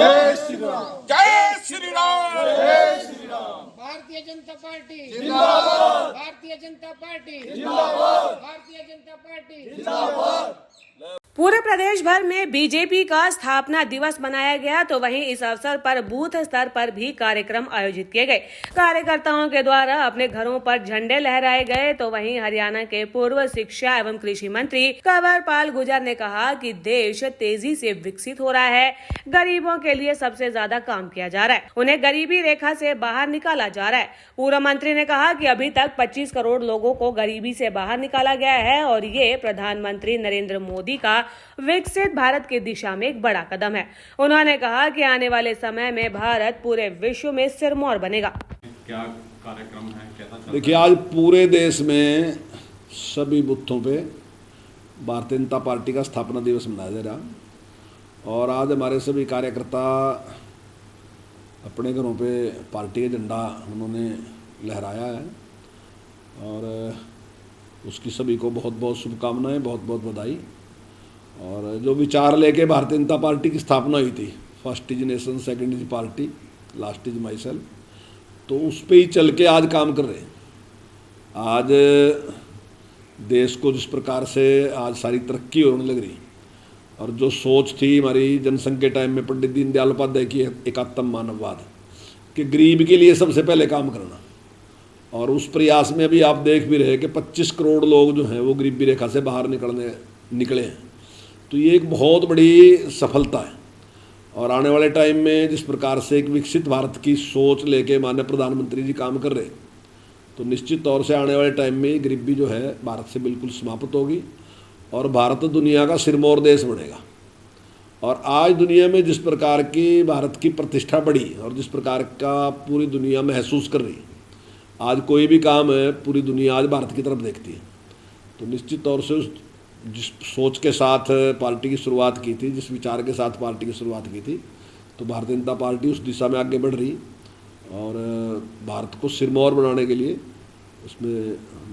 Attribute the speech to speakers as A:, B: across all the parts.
A: जय श्री राम, जय श्री राम, जय श्री राम।
B: भारतीय जनता पार्टी जिंदाबाद, भारतीय जनता पार्टी जिंदाबाद, भारतीय जनता पार्टी जिंदाबाद।
C: पूरे प्रदेश भर में बीजेपी का स्थापना दिवस मनाया गया, तो वहीं इस अवसर पर बूथ स्तर पर भी कार्यक्रम आयोजित किए गए। कार्यकर्ताओं के द्वारा अपने घरों पर झंडे लहराए गए। तो वहीं हरियाणा के पूर्व शिक्षा एवं कृषि मंत्री कंवरपाल गुर्जर ने कहा कि देश तेजी से विकसित हो रहा है, गरीबों के लिए सबसे ज्यादा काम किया जा रहा है, उन्हें गरीबी रेखा से बाहर निकाला जा रहा है। पूर्व मंत्री ने कहा कि अभी तक 25 करोड़ लोगों को गरीबी से बाहर निकाला गया है और ये प्रधानमंत्री नरेंद्र मोदी का विकसित भारत की दिशा में एक बड़ा कदम है। उन्होंने कहा कि आने वाले समय में भारत पूरे विश्व में सिरमौर बनेगा।
D: क्या कार्यक्रम है, कैसा चल रहा है?
E: देखिए, आज पूरे देश में सभी बूथों पे भारतीय जनता पार्टी का स्थापना दिवस मनाया जा रहा और आज हमारे सभी कार्यकर्ता अपने घरों पे पार्टी का झंडा उन्होंने लहराया है और उसकी सभी को बहुत बहुत शुभकामनाएं, बहुत बहुत बधाई। और जो विचार लेके भारतीय जनता पार्टी की स्थापना हुई थी, first is nation, second is party, last is my self, तो उस पर ही चल के आज काम कर रहे हैं। आज देश को जिस प्रकार से आज सारी तरक्की होने लग रही और जो सोच थी हमारी जनसंघ के टाइम में पंडित दीनदयाल उपाध्याय की एकात्म मानववाद कि गरीब के लिए सबसे पहले काम करना, और उस प्रयास में अभी आप देख भी रहे कि 25 करोड़ लोग जो हैं वो गरीबी रेखा से बाहर निकले हैं। तो ये एक बहुत बड़ी सफलता है और आने वाले टाइम में जिस प्रकार से एक विकसित भारत की सोच लेके माननीय प्रधानमंत्री जी काम कर रहे हैं, तो निश्चित तौर से आने वाले टाइम में गरीबी जो है भारत से बिल्कुल समाप्त होगी और भारत दुनिया का सिरमौर देश बनेगा। और आज दुनिया में जिस प्रकार की भारत की प्रतिष्ठा बढ़ी और जिस प्रकार का पूरी दुनिया महसूस कर रही, आज कोई भी काम है पूरी दुनिया आज भारत की तरफ देखती है। तो निश्चित तौर से उस जिस सोच के साथ पार्टी की शुरुआत की थी, जिस विचार के साथ पार्टी की शुरुआत की थी, तो भारतीय जनता पार्टी उस दिशा में आगे बढ़ रही और भारत को सिरमौर बनाने के लिए उसमें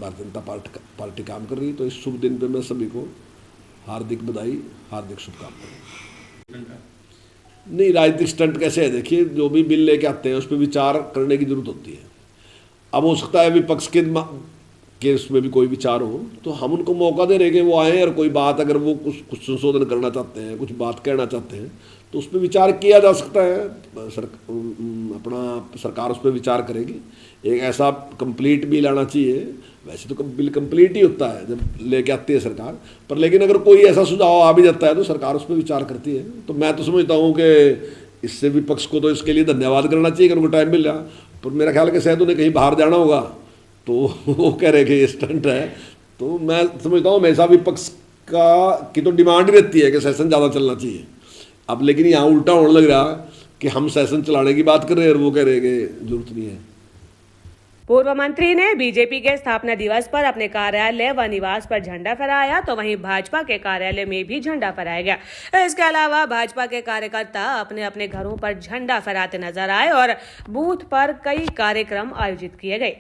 E: भारतीय जनता पार्टी काम कर रही। तो इस शुभ दिन पे मैं सभी को हार्दिक बधाई, हार्दिक शुभकामनाएं। नहीं, राजनीतिक स्टंट कैसे है? देखिए, जो भी बिल लेके आते हैं उस पर विचार करने की जरूरत होती है। अब हो सकता है विपक्ष के उसमें भी कोई विचार हो तो हम उनको मौका दे रहे कि वो आए और कोई बात अगर वो कुछ संशोधन करना चाहते हैं, कुछ बात कहना चाहते हैं, तो उस पर विचार किया जा सकता है। अपना सरकार उस पर विचार करेगी। एक ऐसा कंप्लीट बिल आना चाहिए, वैसे तो बिल कंप्लीट ही होता है जब लेके आती है सरकार, पर लेकिन अगर कोई ऐसा सुझाव आ भी जाता है तो सरकार उस पर विचार करती है। तो मैं तो समझता हूँ कि इससे विपक्ष को तो इसके लिए धन्यवाद करना चाहिए कि उनको टाइम मिल रहा। पर मेरा ख्याल है कि शायद उन्हें कहीं बाहर जाना होगा तो वो कह रहे कि ये स्टंट है। तो मैं समझता हूँ हमेशा विपक्ष की तो डिमांड ही रहती है कि सेशन ज़्यादा चलना चाहिए। अब लेकिन यहाँ उल्टा होने लग रहा कि हम सेशन चलाने की बात कर रहे हैं और वो कह रहे कि जरूरत नहीं है।
C: पूर्व मंत्री ने बीजेपी के स्थापना दिवस पर अपने कार्यालय व निवास पर झंडा फहराया, तो वहीं भाजपा के कार्यालय में भी झंडा फहराया गया। इसके अलावा भाजपा के कार्यकर्ता अपने अपने घरों पर झंडा फहराते नजर आए और बूथ पर कई कार्यक्रम आयोजित किए गए।